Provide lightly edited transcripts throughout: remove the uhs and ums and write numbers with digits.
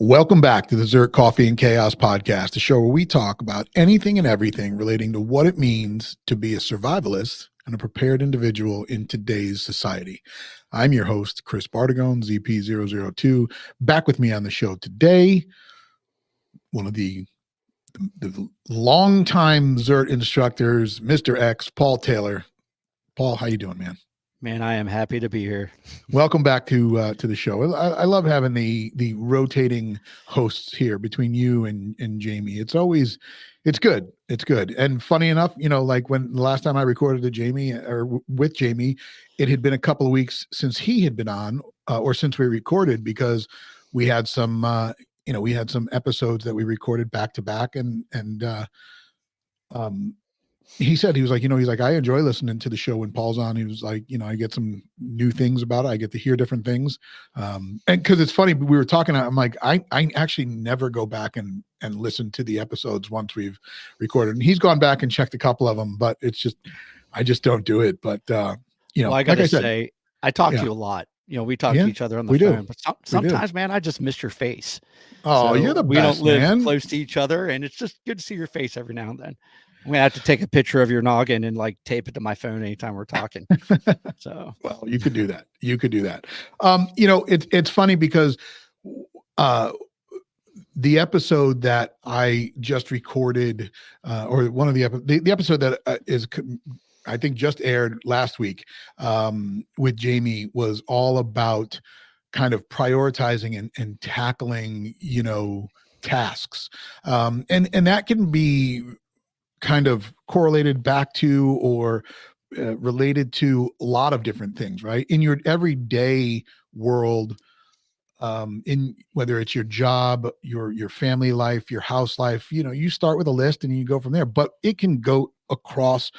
Welcome back to the ZERT Coffee and Chaos podcast, a show where we talk about anything and everything relating to what it means to be a survivalist and a prepared individual in today's society. I'm your host, Chris Bartagone, ZP002. Back with me on the show today, one of the longtime ZERT instructors, Mr. X, Paul Taylor. Paul, how you doing, man? Man, I am happy to be here. Welcome back to the show. I love having the rotating hosts here between you and Jamie. It's good. It's good. And funny enough, like when the last time I recorded with Jamie, it had been a couple of weeks since he had been on, or since we recorded, because we had some episodes that we recorded back to back, and he said, he was like, I enjoy listening to the show when Paul's on. He was like, I get some new things about it. I get to hear different things. And because it's funny, we were talking, I'm like, I actually never go back and listen to the episodes once we've recorded. And he's gone back and checked a couple of them, but it's just, I just don't do it. But, well, I got to say, I talk to you a lot. We talk to each other on the phone, but sometimes, man, I just miss your face. Oh, so you're the best, we don't live man. Close to each other, and it's just good to see your face every now and then. I'm gonna have to take a picture of your noggin and like tape it to my phone anytime we're talking. So, well, you could do that. It's funny because the episode that I just recorded, or one of the episode that is, I think, just aired last week, with Jamie, was all about kind of prioritizing and tackling, tasks, and that can be kind of correlated back to or related to a lot of different things, right? In your everyday world, in whether it's your job, your family life, your house life, you start with a list and you go from there, but it can go across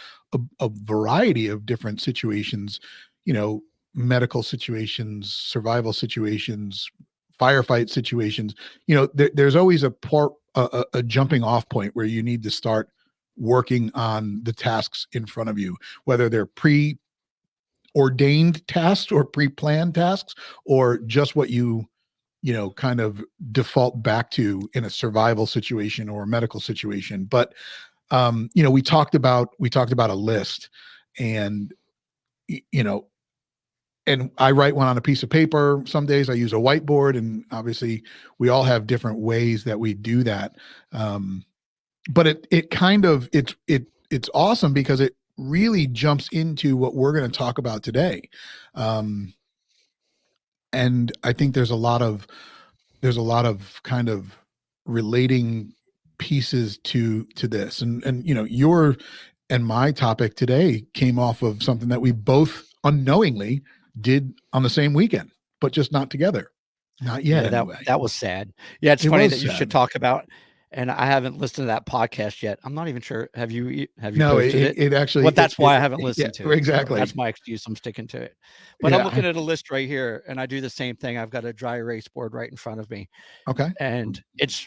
a variety of different situations, medical situations, survival situations, firefight situations. There's always a jumping off point where you need to start working on the tasks in front of you, whether they're preordained tasks or pre-planned tasks, or just what you kind of default back to in a survival situation or a medical situation. But we talked about a list, and and I write one on a piece of paper. Some days I use a whiteboard, and obviously we all have different ways that we do that. But it's awesome because it really jumps into what we're going to talk about today. And I think there's a lot of kind of relating pieces to this. And your and my topic today came off of something that we both unknowingly did on the same weekend, but just not together. Not yet. Yeah, anyway. that was sad. Yeah, it's funny that you should talk about. And I haven't listened to that podcast yet. I'm not even sure. Have you No, posted it? It actually. Well, that's why I haven't listened to it. Exactly. So that's my excuse. I'm sticking to it. But I'm looking at a list right here, and I do the same thing. I've got a dry erase board right in front of me. Okay. And it's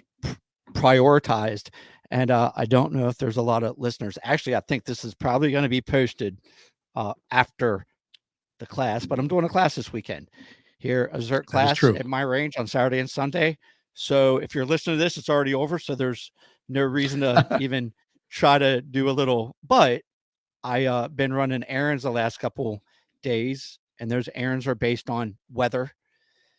prioritized. And I don't know if there's a lot of listeners. Actually, I think this is probably going to be posted after the class. But I'm doing a class this weekend here, a ZERT class at my range on Saturday and Sunday. So if you're listening to this, it's already over. So there's no reason to even try to do a little, but I been running errands the last couple days, and those errands are based on weather.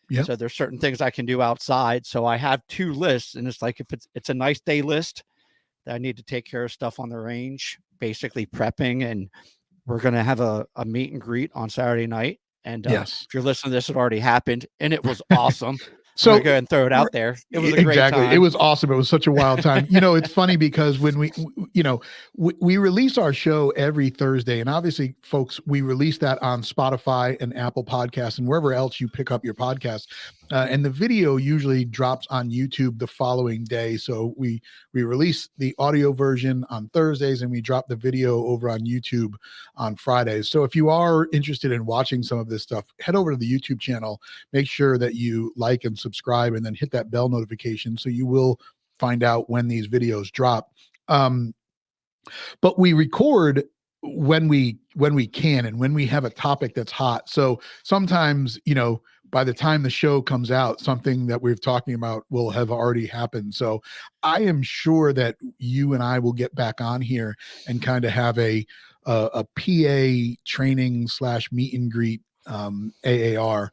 Yeah. So there's certain things I can do outside. So I have two lists, and it's like, if it's a nice day list that I need to take care of stuff on the range, basically prepping, and we're going to have a meet and greet on Saturday night. And if you're listening to this, it already happened, and it was awesome. So go ahead and throw it out there. It was a great time. It was awesome. It was such a wild time. It's funny because when we release our show every Thursday, and obviously, folks, we release that on Spotify and Apple Podcasts and wherever else you pick up your podcasts. And the video usually drops on YouTube the following day. So we release the audio version on Thursdays, and we drop the video over on YouTube on Fridays. So if you are interested in watching some of this stuff, head over to the YouTube channel. Make sure that you like and subscribe, and then hit that bell notification so you will find out when these videos drop. But we record when we can and when we have a topic that's hot. So sometimes, by the time the show comes out, something that we're talking about will have already happened. So I am sure that you and I will get back on here and kind of have a PA training / meet and greet AAR,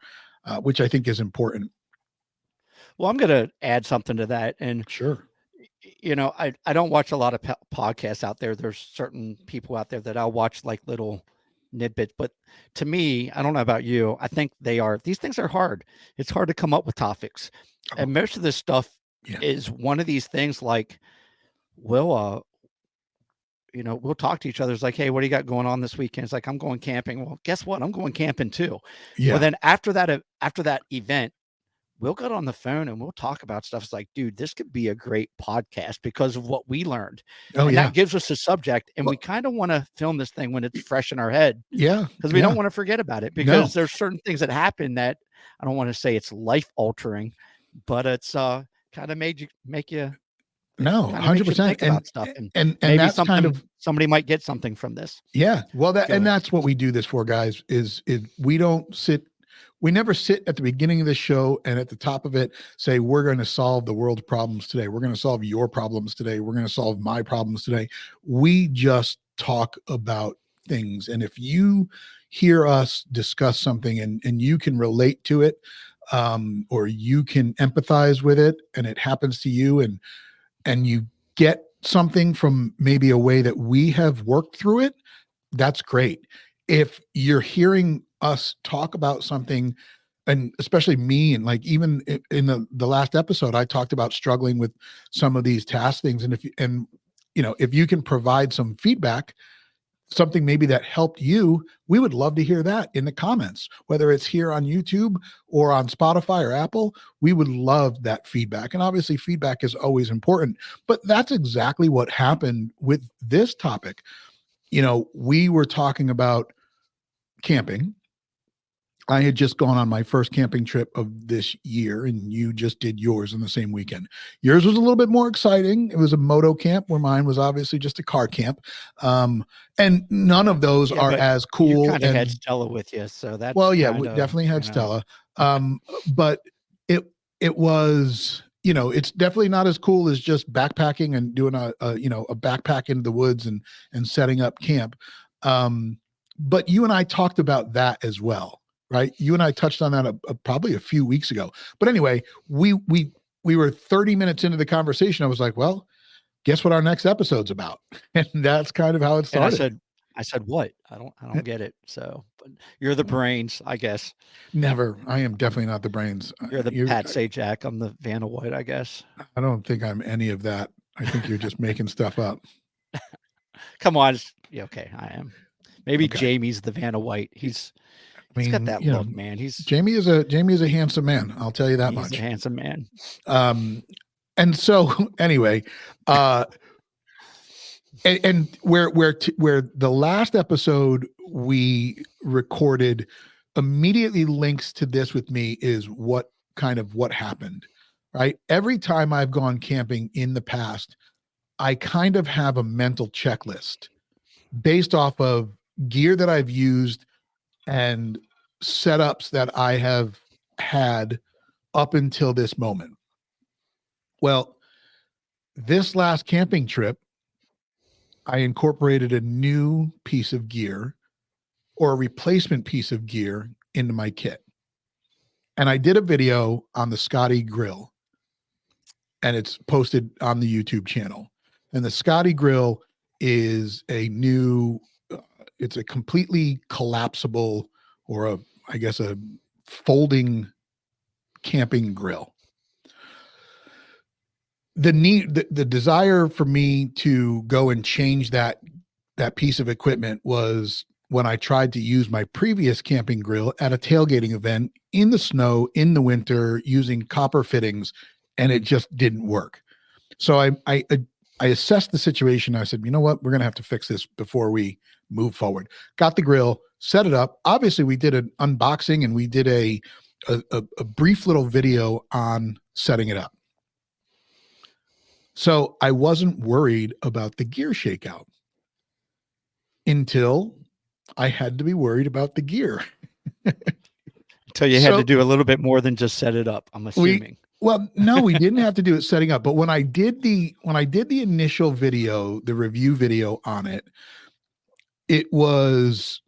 which I think is important. Well, I'm going to add something to that. And, Sure. you know, I don't watch a lot of podcasts out there. There's certain people out there that I'll watch like little nitbits. But to me, I don't know about you, I think these things are hard. It's hard to come up with topics. And most of this stuff is one of these things like, we'll talk to each other. It's like, hey, what do you got going on this weekend? It's like, I'm going camping. Well, guess what? I'm going camping too. Yeah. Well, then after that event, we'll get on the phone and we'll talk about stuff. It's like, dude, this could be a great podcast because of what we learned. And that gives us a subject. And we kind of want to film this thing when it's fresh in our head. Yeah. Because we don't want to forget about it, because there's certain things that happen that I don't want to say it's life altering, but it's kind of make you. No, 100%. About stuff. And maybe that's kind of, somebody might get something from this. Yeah. Well, that's what we do this for, guys, is we never sit at the beginning of the show and at the top of it say, we're going to solve the world's problems today. We're going to solve your problems today. We're going to solve my problems today. We just talk about things. And if you hear us discuss something and you can relate to it, or you can empathize with it, and it happens to you, and you get something from maybe a way that we have worked through it, that's great. If you're hearing us talk about something, and especially me, and like even in the last episode, I talked about struggling with some of these task things. And if you can provide some feedback, something maybe that helped you, we would love to hear that in the comments, whether it's here on YouTube or on Spotify or Apple. We would love that feedback. And obviously feedback is always important, but that's exactly what happened with this topic. We were talking about camping. I had just gone on my first camping trip of this year, and you just did yours in the same weekend. Yours was a little bit more exciting. It was a moto camp, where mine was obviously just a car camp. And none of those are as cool. You kind of had Stella with you, so that's we definitely had Stella. But it was, it's definitely not as cool as just backpacking and doing a backpack into the woods and setting up camp. But you and I talked about that as well. Right. You and I touched on that probably a few weeks ago. But anyway, we were 30 minutes into the conversation. I was like, well, guess what our next episode's about? And that's kind of how it started. And I said, what? I don't get it. So, but you're the brains, I guess. Never. I am definitely not the brains. You're the Pat Sajak. I'm the Vanna White, I guess. I don't think I'm any of that. I think you're just making stuff up. Come on. Yeah, okay, I am. Maybe Jamie's the Vanna White. He's got that look, man. Jamie is a handsome man. I'll tell you that much. He's a handsome man. And so anyway, and where the last episode we recorded immediately links to this with me is what happened, right? Every time I've gone camping in the past, I kind of have a mental checklist based off of gear that I've used and setups that I have had up until this moment. Well, this last camping trip, I incorporated a new piece of gear, or a replacement piece of gear, into my kit. And I did a video on the Scotty grill, and it's posted on the YouTube channel. And the Scotty grill is a new, it's a completely collapsible, or a folding camping grill. The desire for me to go and change that piece of equipment was when I tried to use my previous camping grill at a tailgating event in the snow, in the winter, using copper fittings, and it just didn't work. So I assessed the situation. I said, you know what, we're going to have to fix this before we move forward. Got the grill, set it up. Obviously we did an unboxing, and we did a brief little video on setting it up. So I wasn't worried about the gear shakeout until I had to be worried about the gear. So you had to do a little bit more than just set it up, I'm assuming. Well, no, we didn't have to do it setting up. But when I did the initial video, the review video on it, it was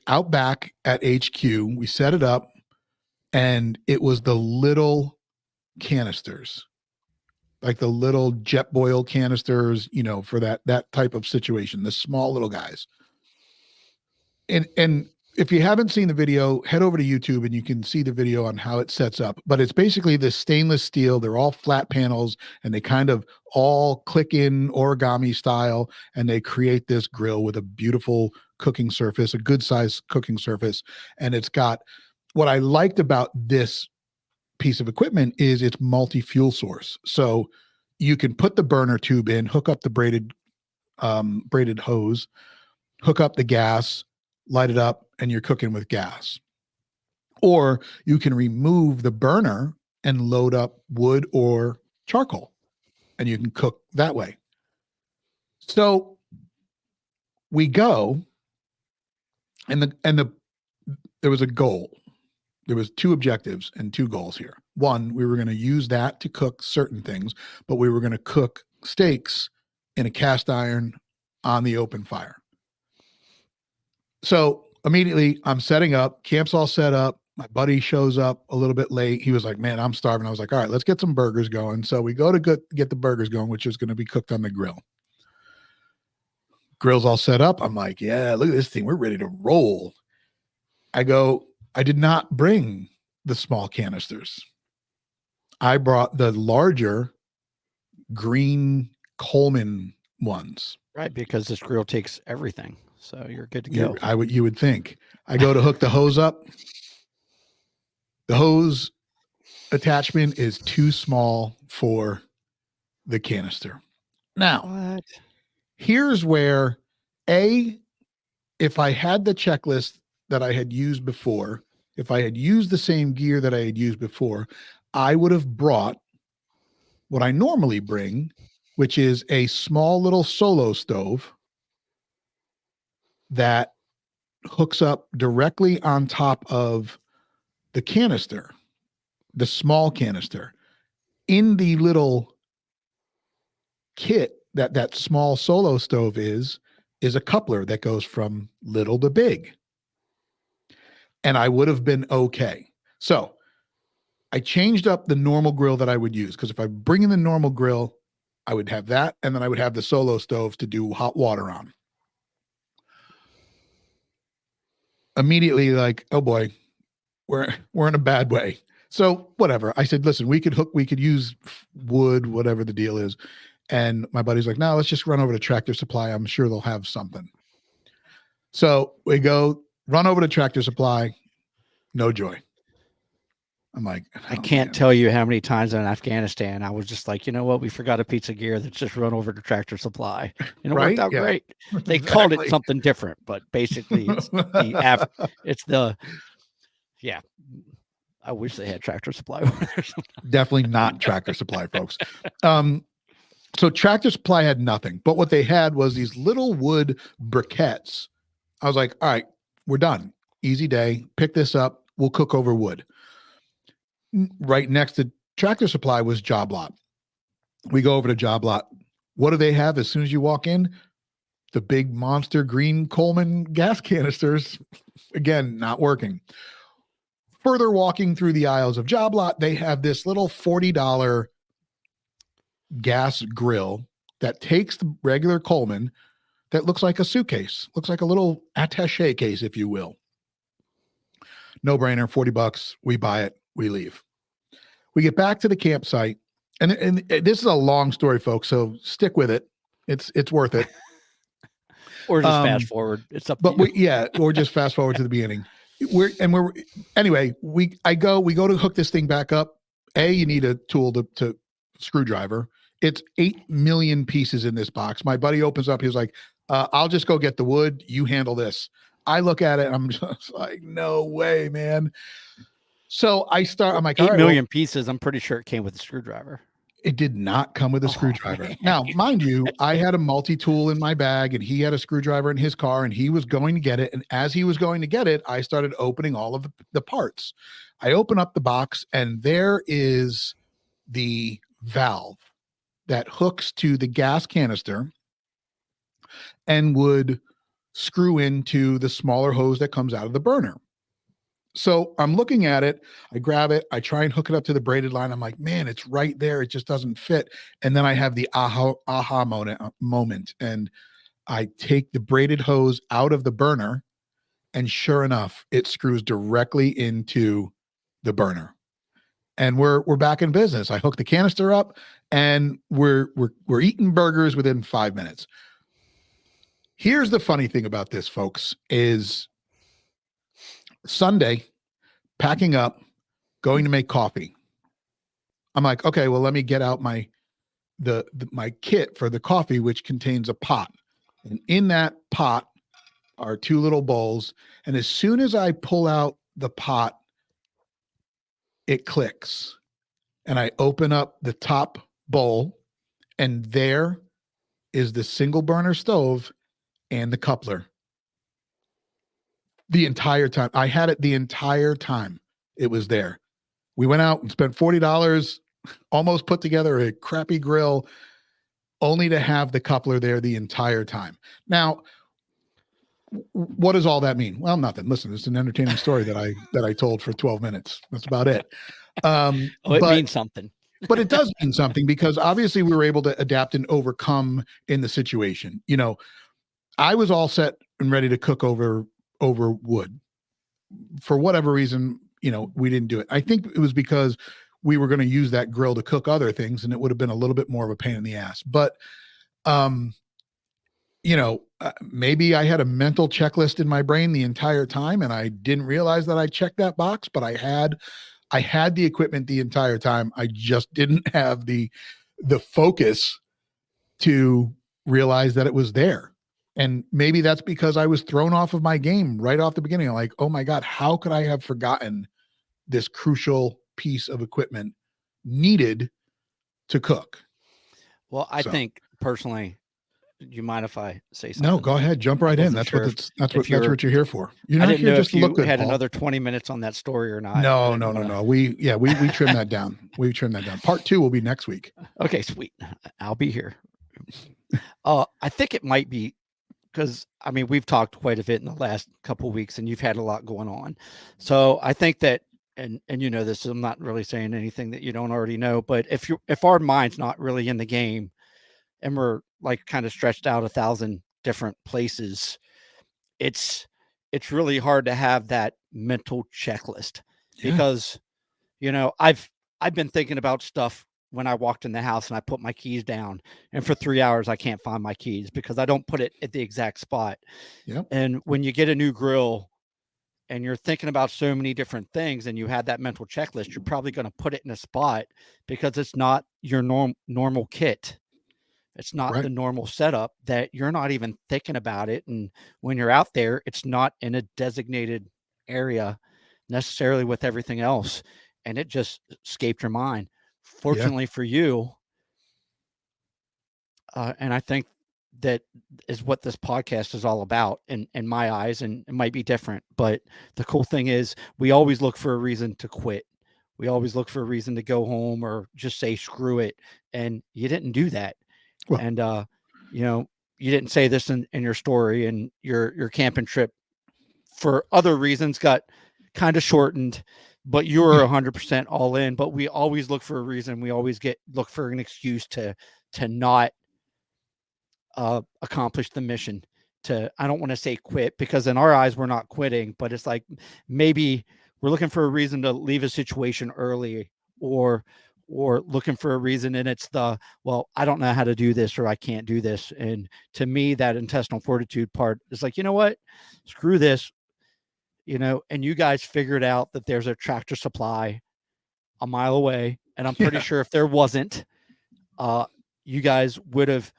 out back at HQ. We set it up, and it was the little canisters, like the little jet boil canisters, for that type of situation, the small little guys. And if you haven't seen the video, head over to YouTube and you can see the video on how it sets up. But it's basically this stainless steel. They're all flat panels, and they kind of all click in origami style, and they create this grill with a beautiful cooking surface, a good size cooking surface. And it's got, what I liked about this piece of equipment is it's multi-fuel source. So you can put the burner tube in, hook up the braided hose, hook up the gas, light it up, and you're cooking with gas. Or you can remove the burner and load up wood or charcoal, and you can cook that way. So we go, and there was a goal. There was 2 objectives and 2 goals here. One, we were going to use that to cook certain things, but we were going to cook steaks in a cast iron on the open fire. So immediately I'm setting up, camp's all set up. My buddy shows up a little bit late. He was like, man, I'm starving. I was like, all right, let's get some burgers going. So we go to get the burgers going, which is going to be cooked on the grill. Grill's all set up. I'm like, yeah, look at this thing. We're ready to roll. I did not bring the small canisters. I brought the larger green Coleman ones. Right, because this grill takes everything. So you're good to go. You would think. I go to hook the hose up. The hose attachment is too small for the canister. Now, here's where, if I had the checklist that I had used before, if I had used the same gear that I had used before, I would have brought what I normally bring, which is a small little solo stove that hooks up directly on top of the canister, the small canister. In the little kit that small solo stove is a coupler that goes from little to big. And I would have been okay. So I changed up the normal grill that I would use, because if I bring in the normal grill, I would have that, and then I would have the solo stove to do hot water on. Immediately, like, oh boy, we're in a bad way. So whatever. I said, listen, we could use wood, whatever the deal is. And my buddy's like, no, let's just run over to Tractor Supply. I'm sure they'll have something. So we go run over to Tractor Supply. No joy. I'm like, I can't tell you how many times in Afghanistan I was just like, you know what? We forgot a piece of gear. Let's just run over to Tractor Supply. And it worked out great. They called it something different, but basically yeah. I wish they had Tractor Supply over there. Definitely not Tractor Supply, folks. So Tractor Supply had nothing, but what they had was these little wood briquettes. I was like, all right, we're done. Easy day. Pick this up. We'll cook over wood. Right next to Tractor Supply was Job Lot. We go over to Job Lot. What do they have as soon as you walk in? The big monster green Coleman gas canisters. Again, not working. Further walking through the aisles of Job Lot, they have this little $40 gas grill that takes the regular Coleman that looks like a suitcase, looks like a little attaché case, if you will. No brainer, $40. We buy it. We leave. We get back to the campsite, and this is a long story, folks, so stick with it. It's worth it. Or just fast forward. It's up to you. Or just fast forward to the beginning. We go to hook this thing back up. You need a tool to screwdriver. It's 8 million pieces in this box. My buddy opens up. He was like, I'll just go get the wood. You handle this. I look at it. And I'm just like, no way, man. So I'm like, 8 million pieces. I'm pretty sure it came with a screwdriver. It did not come with a screwdriver. Man. Now, mind you, I had a multi-tool in my bag and he had a screwdriver in his car and he was going to get it. And as he was going to get it, I started opening all of the parts. I open up the box and there is the valve that hooks to the gas canister and would screw into the smaller hose that comes out of the burner. So I'm looking at it, I grab it, I try and hook it up to the braided line. I'm like, man, it's right there. It just doesn't fit. And then I have the aha moment. And I take the braided hose out of the burner. And sure enough, it screws directly into the burner. And we're back in business. I hook the canister up and we're eating burgers within 5 minutes. Here's the funny thing about this, folks, is Sunday, packing up, going to make coffee. I'm like, okay, well, let me get out my kit for the coffee, which contains a pot. And in that pot are 2 little bowls. And as soon as I pull out the pot, it clicks. And I open up the top bowl, and there is the single burner stove and the coupler. The entire time. I had it the entire time it was there. We went out and spent $40, almost put together a crappy grill, only to have the coupler there the entire time. Now, what does all that mean? Well, nothing. Listen, it's an entertaining story that I told for 12 minutes. That's about it. It means something. But it does mean something because obviously we were able to adapt and overcome in the situation. You know, I was all set and ready to cook over wood. For whatever reason, you know, we didn't do it. I think it was because we were going to use that grill to cook other things and it would have been a little bit more of a pain in the ass. But, you know, maybe I had a mental checklist in my brain the entire time and I didn't realize that I checked that box, but I had the equipment the entire time. I just didn't have the focus to realize that it was there. And maybe that's because I was thrown off of my game right off the beginning. I'm like, oh my God, how could I have forgotten this crucial piece of equipment needed to cook? Well, I think personally, do you mind if I say something? No, go ahead. Jump right in. That's what you're here for. You're not here just to look good. Had another 20 minutes on that story or not? No. We trim that down. We trim that down. Part 2 will be next week. Okay, sweet. I'll be here. I think it might be because I mean we've talked quite a bit in the last couple of weeks, and you've had a lot going on. So I think that, and you know this, I'm not really saying anything that you don't already know. But if our mind's not really in the game, and we're like kind of stretched out 1,000 different places, it's really hard to have that mental checklist because, you know, I've been thinking about stuff when I walked in the house and I put my keys down and for 3 hours, I can't find my keys because I don't put it at the exact spot. Yep. And when you get a new grill and you're thinking about so many different things and you had that mental checklist, you're probably going to put it in a spot because it's not your normal kit. It's not the normal setup that you're not even thinking about it. And when you're out there, it's not in a designated area necessarily with everything else. And it just escaped your mind. Fortunately for you, and I think that is what this podcast is all about in my eyes, and it might be different. But the cool thing is we always look for a reason to quit. We always look for a reason to go home or just say, screw it. And you didn't do that. Well, and, you know, you didn't say this in your story, and your camping trip for other reasons got kind of shortened, but you were 100% all in. But we always look for a reason. We always look for an excuse to not accomplish the mission. I don't want to say quit, because in our eyes, we're not quitting, but it's like maybe we're looking for a reason to leave a situation early, or looking for a reason, and it's well, I don't know how to do this, or I can't do this. And to me, that intestinal fortitude part is like, you know what, screw this, you know. And you guys figured out that there's a Tractor Supply a mile away, and I'm pretty sure if there wasn't, you guys would have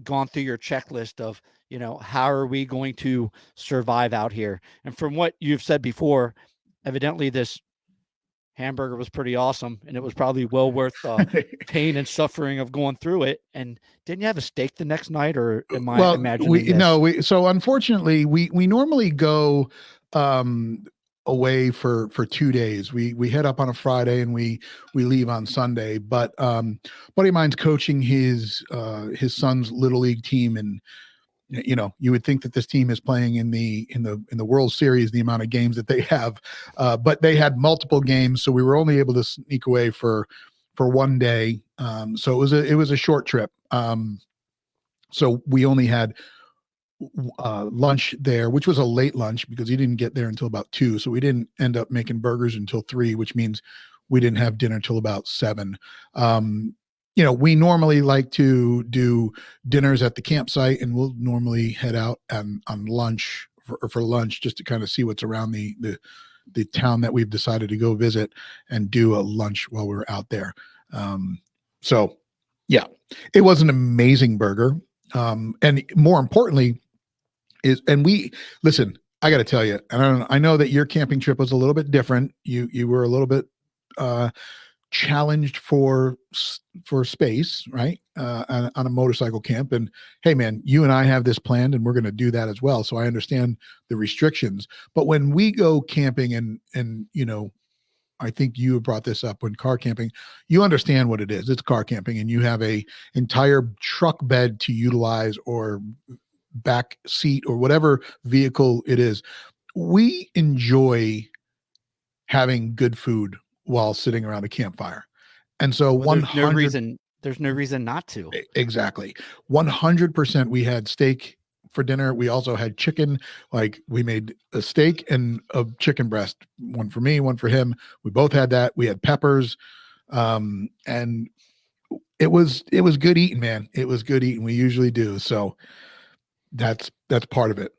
gone through your checklist of, you know, how are we going to survive out here? And from what you've said before, evidently this hamburger was pretty awesome, and it was probably well worth the pain and suffering of going through it. And didn't you have a steak the next night, or am I Well, imagining this? so unfortunately we normally go away for 2 days. We head up on a Friday and we leave on Sunday. But buddy of mine's coaching his son's little league team, and you would think that this team is playing in the World Series, the amount of games that they have, but they had multiple games, so we were only able to sneak away for one day. So it was a short trip. So we only had lunch there, which was a late lunch because he didn't get there until about 2. So we didn't end up making burgers until 3, which means we didn't have dinner till about 7. We normally like to do dinners at the campsite, and we'll normally head out on lunch for lunch just to kind of see what's around the town that we've decided to go visit and do a lunch while we're out there. So yeah, it was an amazing burger. And more importantly, we listen, I got to tell you, and I know that your camping trip was a little bit different. You were a little bit challenged for space, right? On a motorcycle camp. And hey, man, you and I have this planned, and we're going to do that as well. So I understand the restrictions. But when we go camping, and I think you brought this up when car camping, you understand what it is. It's car camping, and you have a entire truck bed to utilize, or back seat, or whatever vehicle it is. We enjoy having good food while sitting around a campfire. And so Well, 100 there's no reason not to. exactly 100% we had steak for dinner. We also had chicken. Like, we made a steak and a chicken breast, one for me, one for him. We both had that. We had peppers. And it was good eating, man. It was good eating. We usually do. So that's part of it.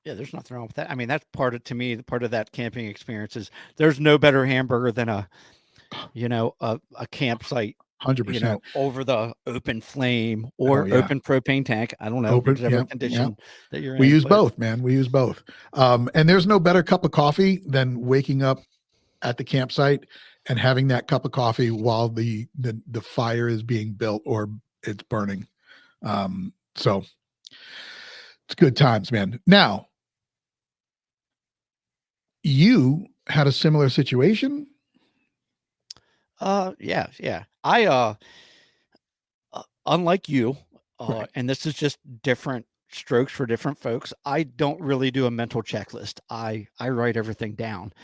Yeah, there's nothing wrong with that. I mean, that's part of, to me, the part of that camping experience is there's no better hamburger than a campsite, 100%. over the open flame Oh or yeah. open propane tank. I don't know, Open. whichever Yeah. Yeah. condition that you're We in, use but both, man. We use both. And there's no better cup of coffee than waking up at the campsite and having that cup of coffee while the fire is being built or it's burning. So it's good times, man. Now, you had a similar situation, yeah, yeah. I unlike you, right? and this is just different strokes for different folks. I don't really do a mental checklist. I write everything down.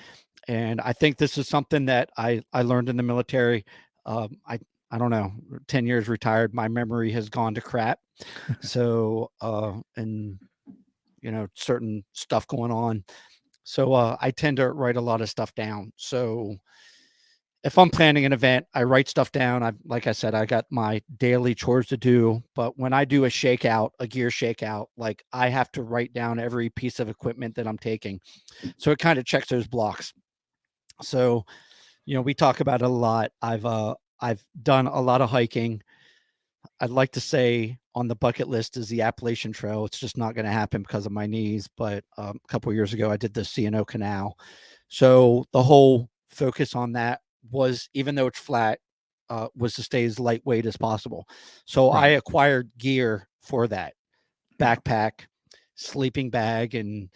And I think this is something that I learned in the military. I don't know, 10 years retired, my memory has gone to crap. So, and certain stuff going on. So, I tend to write a lot of stuff down. So if I'm planning an event, I write stuff down. Like I said, I got my daily chores to do, but when I do a shakeout, a gear shakeout, like, I have to write down every piece of equipment that I'm taking. So it kind of checks those blocks. So, we talk about it a lot. I've done a lot of hiking. I'd like to say on the bucket list is the Appalachian Trail. It's just not going to happen because of my knees. But a couple of years ago, I did the C&O Canal. So the whole focus on that was, even though it's flat, was to stay as lightweight as possible. So I Right. acquired gear for that: Yeah. backpack, sleeping bag, and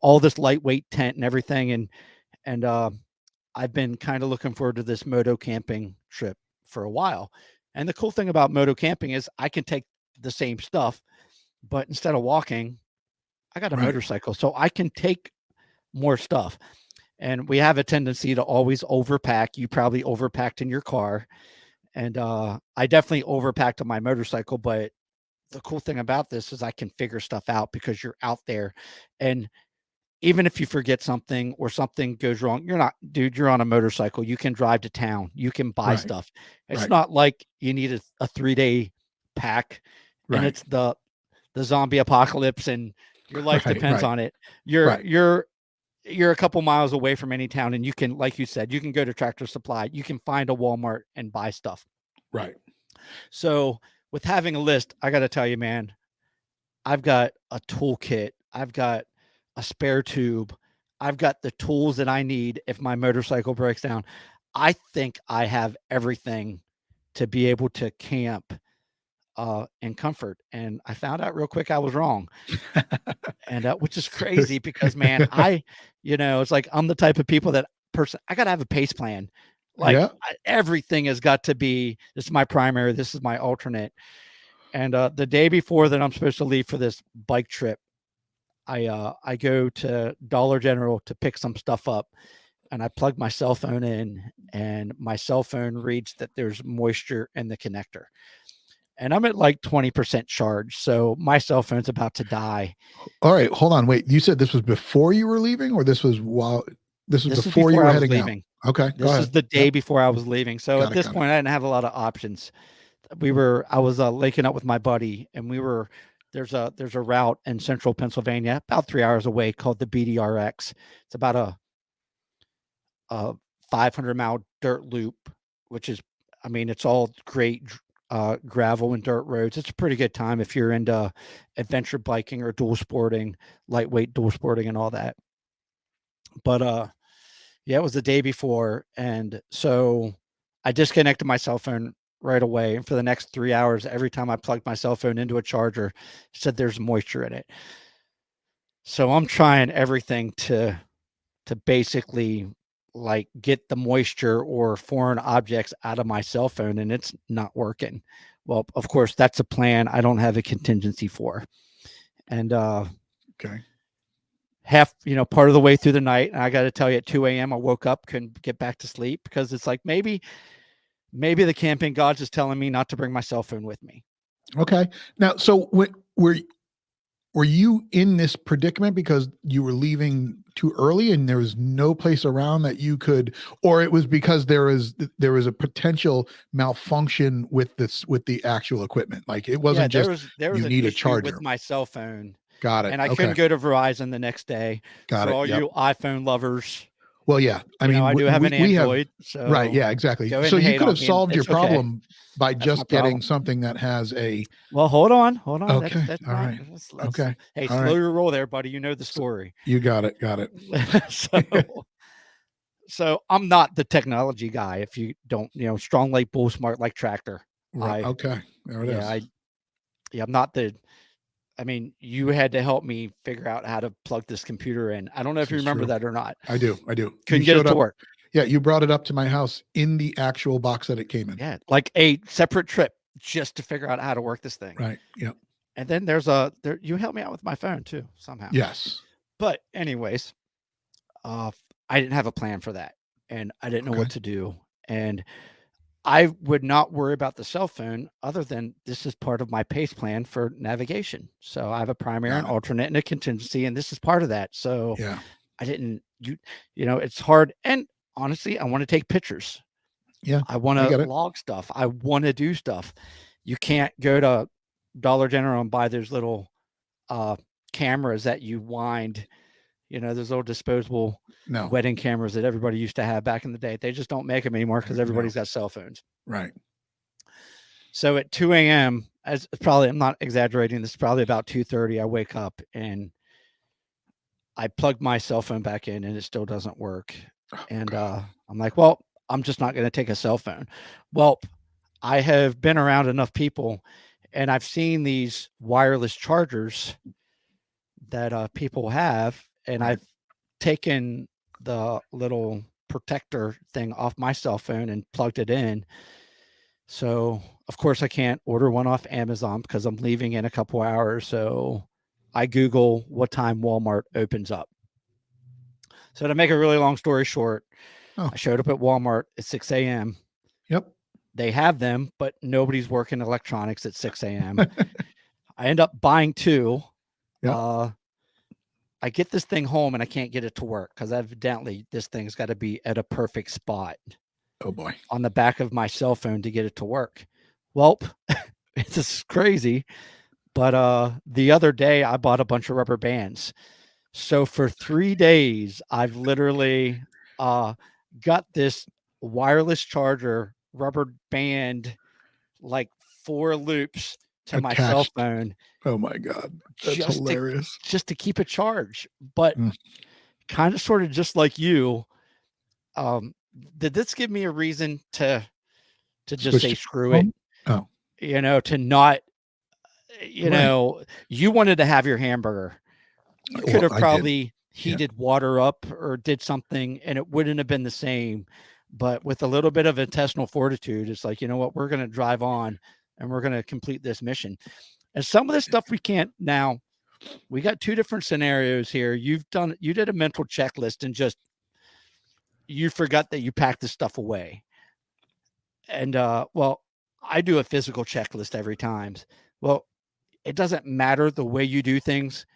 all this lightweight tent and everything. And I've been kind of looking forward to this moto camping trip for a while. And the cool thing about moto camping is I can take the same stuff, but instead of walking, I got a Right. motorcycle, so I can take more stuff. And we have a tendency to always overpack. You probably overpacked in your car, and I definitely overpacked on my motorcycle. But the cool thing about this is I can figure stuff out because you're out there, and even if you forget something or something goes wrong, you're on a motorcycle. You can drive to town. You can buy Right. stuff. It's Right. not like you need a 3-day pack and Right. it's the zombie apocalypse and your life Right. depends Right. on it. You're Right. you're you're a couple miles away from any town, and you can, like you said, you can go to Tractor Supply. You can find a Walmart and buy stuff. Right. So with having a list, I got to tell you, man, I've got a toolkit. I've got a spare tube. I've got the tools that I need if my motorcycle breaks down. I think I have everything to be able to camp in comfort. And I found out real quick I was wrong. And which is crazy because, man, it's like I'm the type of people that I got to have a pace plan. Like Yeah. everything has got to be, this is my primary, this is my alternate. And the day before that I'm supposed to leave for this bike trip, I go to Dollar General to pick some stuff up, and I plug my cell phone in, and my cell phone reads that there's moisture in the connector. And I'm at like 20% charge, so my cell phone's about to die. All right, hold on. Wait, you said this was before you were leaving, or this was this was This is before you before were I was heading out? leaving. Okay, go This is ahead. the day Yep, before I was leaving. So at got it, this got it. point, I didn't have a lot of options. I was linking up with my buddy, and there's a route in central Pennsylvania, about 3 hours away, called the BDRX. It's about a 500-mile dirt loop, which is, I mean, it's all great gravel and dirt roads. It's a pretty good time if you're into adventure biking or dual sporting, lightweight dual sporting and all that. But yeah, it was the day before. And so I disconnected my cell phone right away. And for the next 3 hours, every time I plugged my cell phone into a charger, it said there's moisture in it. So I'm trying everything to basically like get the moisture or foreign objects out of my cell phone, and it's not working. Well, of course, that's a plan I don't have a contingency for. And Okay. part of the way through the night, and I got to tell you, at 2 a.m. I woke up, couldn't get back to sleep, because it's like maybe the camping gods is telling me not to bring my cell phone with me. Okay. Now, so were you in this predicament because you were leaving too early and there was no place around that you could, or it was because there was a potential malfunction with the actual equipment? Like it Yeah, wasn't just there was you an need a issue with charger. my cell phone, Got it. and I Okay. couldn't go to Verizon the next day. Got For it. all Yep. you iPhone lovers, Well, yeah. I mean, I do have an we have, Android, right. so Yeah, exactly. go ahead So and you hate could on have me, and solved your it's okay. problem by That's my just getting problem. something that has a, Well, hold on. okay. That's All not. right. Let's Okay. hey, All slow right. your roll there, buddy. You know the story. You got it. Got it. so so I'm not the technology guy. If you don't, strong like bull, smart like tractor. Right. I Okay. There it yeah, is. I'm not the. I mean, you had to help me figure out how to plug this computer in. I don't know if This you is remember true. that or not. I do. I do. You Couldn't get it showed to up. work. Yeah, you brought it up to my house in the actual box that it came in. Yeah, like a separate trip just to figure out how to work this thing. Right. Yep. And then you helped me out with my phone too somehow. Yes. But anyways, I didn't have a plan for that, and I didn't know Okay. what to do. And I would not worry about the cell phone, other than this is part of my pace plan for navigation. So I have a primary and Got it. alternate and a contingency, and this is part of that. So Yeah. I didn't, it's hard. And honestly, I want to take pictures. Yeah. I want I to get it. log stuff. I want to do stuff. You can't go to Dollar General and buy those little cameras that you wind, those little disposable No. wedding cameras that everybody used to have back in the day. They just don't make them anymore because everybody's got cell phones. Right. So at 2 a.m., I'm not exaggerating, this is probably about 2:30, I wake up and I plug my cell phone back in and it still doesn't work. Oh, And God. I'm like, well, I'm just not going to take a cell phone. Well, I have been around enough people and I've seen these wireless chargers that people have, and Right. I've taken the little protector thing off my cell phone and plugged it in. So of course I can't order one off Amazon because I'm leaving in a couple hours. So I Google what time Walmart opens up. So to make a really long story short, Oh. I showed up at Walmart at 6 a.m. Yep. They have them, but nobody's working electronics at 6 a.m. I end up buying two. Yep. I get this thing home and I can't get it to work because evidently this thing's got to be at a perfect spot Oh boy. on the back of my cell phone to get it to work. Well, it's just crazy. But the other day I bought a bunch of rubber bands. So for 3 days, I've literally got this wireless charger rubber band, like 4 loops to my cell Attached. phone, Oh my God. That's just to hilarious. just to keep a charge. But Mm. kind of sort of just like you, um, did this give me a reason to just Switch say to screw it? phone? Oh, To not, right. you wanted to have your hamburger. You could Well, have I did. probably Yeah. heated water up or did something and it wouldn't have been the same. But with a little bit of intestinal fortitude, it's like, you know what, we're going to drive on and we're going to complete this mission. And some of this stuff we can't now. We got two different scenarios here. You did a mental checklist and just you forgot that you packed this stuff away. And well, I do a physical checklist every time. Well, it doesn't matter the way you do things,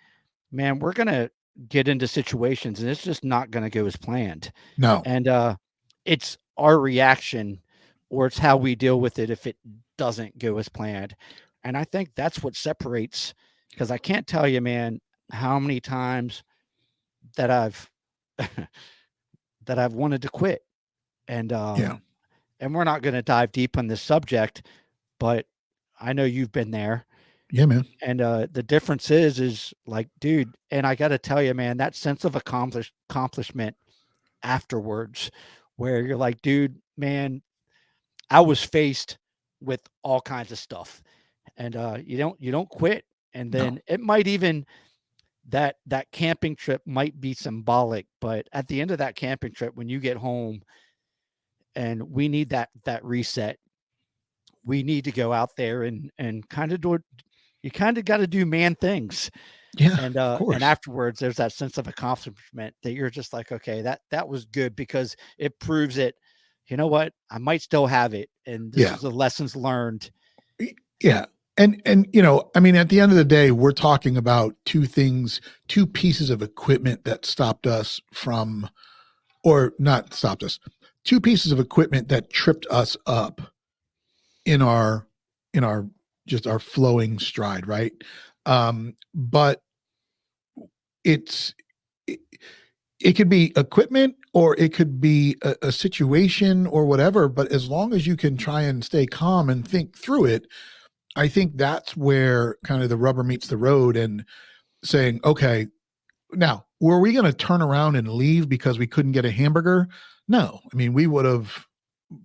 man. We're gonna get into situations and it's just not gonna go as planned. No. And it's our reaction or it's how we deal with it if it doesn't go as planned. And I think that's what separates, because I can't tell you, man, how many times that I've that I've wanted to quit. And Yeah. and we're not going to dive deep on this subject, but I know you've been there. Yeah, man. And the difference is like, dude, and I got to tell you, man, that sense of accomplishment afterwards, where you're like, dude, man, I was faced with all kinds of stuff, and you don't quit, and No. then it might even that camping trip might be symbolic, but at the end of that camping trip, when you get home, and we need that reset, we need to go out there and kind of do it. You kind of got to do man things, Yeah, of and course. afterwards there's that sense of accomplishment that you're just like, okay, that was good because it proves it. You know what, I might still have it, and this Yeah. is the lessons learned. Yeah. And I mean, at the end of the day, we're talking about two things, two pieces of equipment that stopped us from, or not stopped us, two pieces of equipment that tripped us up in our just our flowing stride, right? But it's it, it could be equipment or it could be a situation or whatever, but as long as you can try and stay calm and think through it, I think that's where kind of the rubber meets the road, and saying, okay, now, were we going to turn around and leave because we couldn't get a hamburger? No. I mean, we would have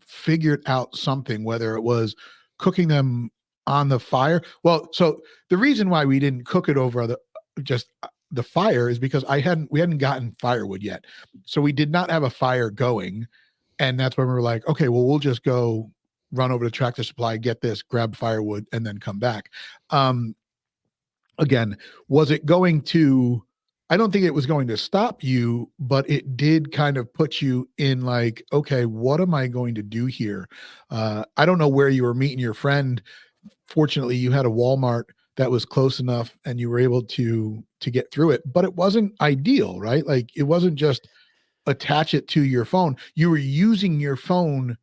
figured out something, whether it was cooking them on the fire. Well, so the reason why we didn't cook it over the fire is because we hadn't gotten firewood yet. So we did not have a fire going. And that's when we were like, okay, well, we'll just go run over to Tractor Supply, get this, grab firewood, and then come back. Um, Again, was it going to, I don't think it was going to stop you, but it did kind of put you in like, okay, what am I going to do here? I don't know where you were meeting your friend. Fortunately, you had a Walmart that was close enough and you were able to get through it, but it wasn't ideal, right? Like it wasn't just attach it to your phone. You were using your phone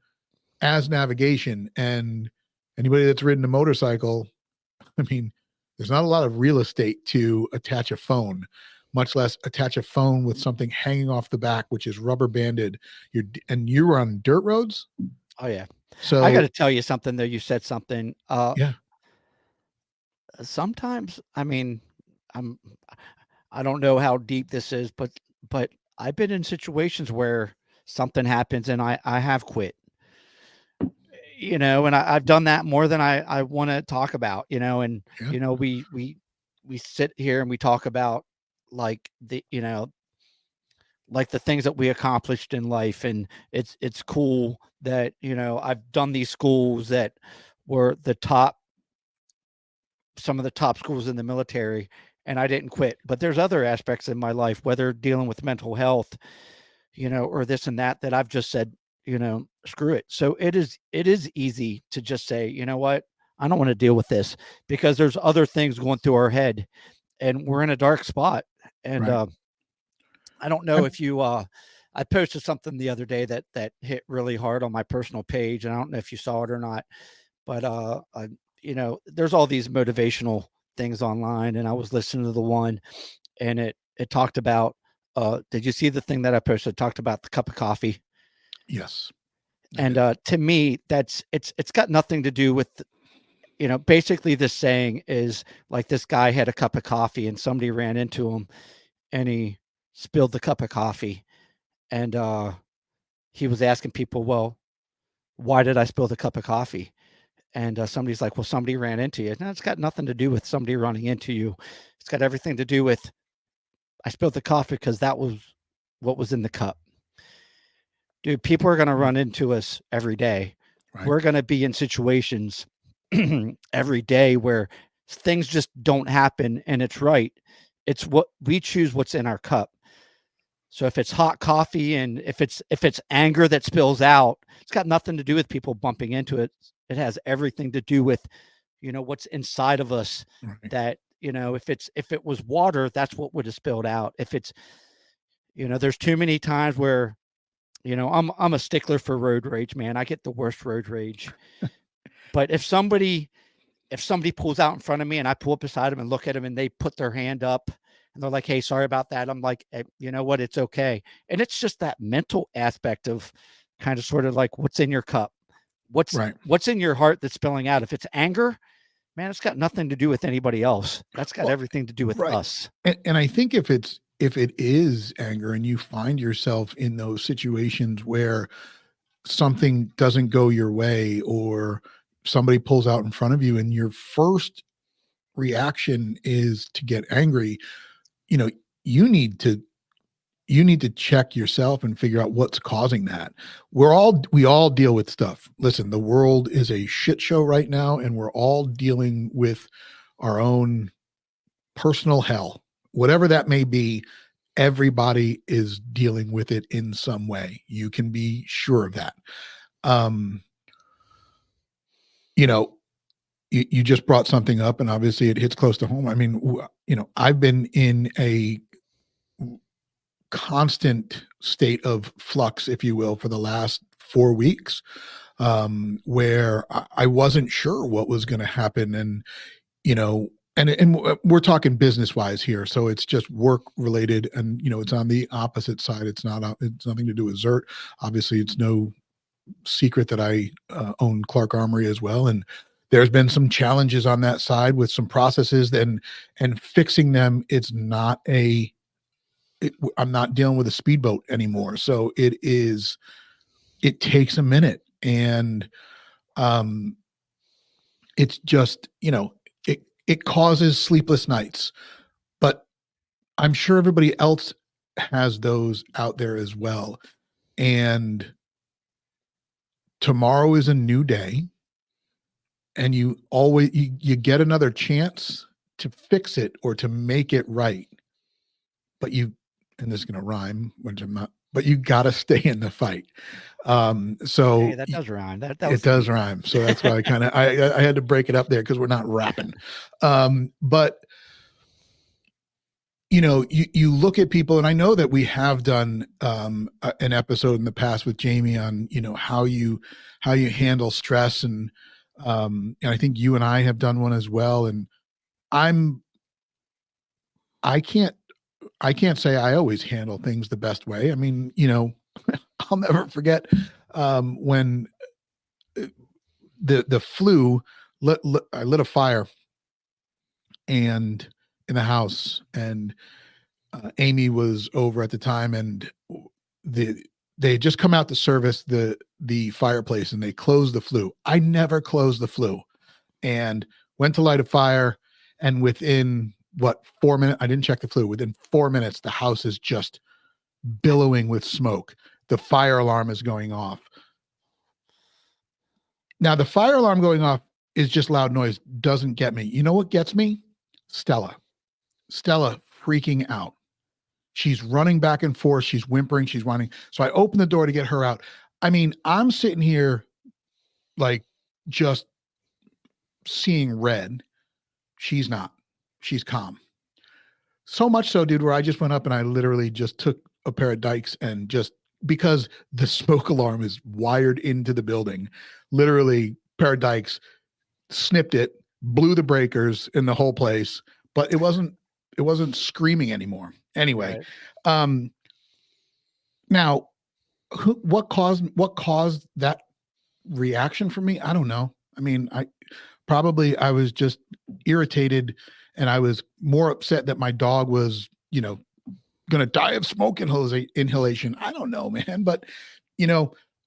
as navigation. And anybody that's ridden a motorcycle, I mean, there's not a lot of real estate to attach a phone, much less attach a phone with something hanging off the back, which is rubber banded. And you were on dirt roads. Oh yeah, I got So to tell you something though. You said something. yeah, Sometimes, I mean, I'm I don't know how deep this is, but I've been in situations where something happens and I have quit. And I've done that more than I want to talk about. And yeah, we sit here and we talk about like like the things that we accomplished in life, and it's cool that I've done these schools that were some of the top schools in the military, and I didn't quit. But there's other aspects in my life, whether dealing with mental health, or this and that I've just said, screw it. So it is easy to just say, you know what, I don't want to deal with this, because there's other things going through our head and we're in a dark spot. And right. I don't know I'm, if you I posted something the other day that hit really hard on my personal page, and I don't know if you saw it or not, but there's all these motivational things online, and I was listening to the one, and it talked about did you see the thing that I posted? It talked about the cup of coffee. yes, I And did. to me, it's got nothing to do with, basically this saying is like, this guy had a cup of coffee and somebody ran into him, and he spilled the cup of coffee, and he was asking people, well, why did I spill the cup of coffee? And somebody's like, well, somebody ran into you. No, it's got nothing to do with somebody running into you. It's got everything to do with, I spilled the coffee because that was what was in the cup. Dude, people are going to run into us every day. Right. We're going to be in situations every day where things just don't happen, and it's right. It's what we choose what's in our cup. So if it's hot coffee and if it's anger that spills out, it's got nothing to do with people bumping into it. It has everything to do with, what's inside of us. Right. That, if it was water, that's what would have spilled out. If it's, there's too many times where, I'm a stickler for road rage, man. I get the worst road rage. But if somebody pulls out in front of me and I pull up beside them and look at them and they put their hand up and they're like, hey, sorry about that, I'm like, hey, you know what? It's okay. And it's just that mental aspect of kind of sort of like what's in your cup, what's in your heart that's spilling out. If it's anger, man, it's got nothing to do with anybody else. That's got everything to do with us. And I think if it is anger and you find yourself in those situations where something doesn't go your way or somebody pulls out in front of you and your first reaction is to get angry, you need to check yourself and figure out what's causing that. We all deal with stuff. Listen, the world is a shit show right now, and we're all dealing with our own personal hell, whatever that may be. Everybody is dealing with it in some way. You can be sure of that. You just brought something up, and obviously it hits close to home. I mean, I've been in a constant state of flux, if you will, for the last 4 weeks, where I wasn't sure what was going to happen. And, and we're talking business wise here. So it's just work related. And, it's on the opposite side. It's nothing to do with ZERT. Obviously it's no secret that I own Clark Armory as well. And there's been some challenges on that side with some processes and fixing them. It's not I'm not dealing with a speedboat anymore. So it takes a minute, and it's just, it causes sleepless nights, but I'm sure everybody else has those out there as well. And tomorrow is a new day, and you get another chance to fix it or to make it right. But and this is going to rhyme, which I'm not, but you got to stay in the fight. So hey, that does rhyme. That it does rhyme. So that's why I had to break it up there because we're not rapping. But you look at people, and I know that we have done an episode in the past with Jamie on, how you handle stress. And I think you and I have done one as well. And I can't say I always handle things the best way. I mean, I'll never forget when the flu I lit a fire and in the house, and Amy was over at the time, and they had just come out to service the fireplace, and they closed the flue. I never closed the flue, and went to light a fire, and within 4 minutes, I didn't check the flue. Within 4 minutes, the house is just billowing with smoke. The fire alarm is going off. Now, the fire alarm going off is just loud noise. Doesn't get me. You know what gets me? Stella freaking out. She's running back and forth. She's whimpering. She's running. So I open the door to get her out. I mean, I'm sitting here like just seeing red. She's not. She's calm. So much so, dude, where I just went up and I literally just took a pair of dikes and just, because the smoke alarm is wired into the building, literally pair of dikes, snipped it, blew the breakers in the whole place, but it wasn't screaming anymore. Anyway, right. Now what caused that reaction from me? I don't know. I mean, I was just irritated, and I was more upset that my dog was, going to die of smoke inhalation. I don't know, man. But,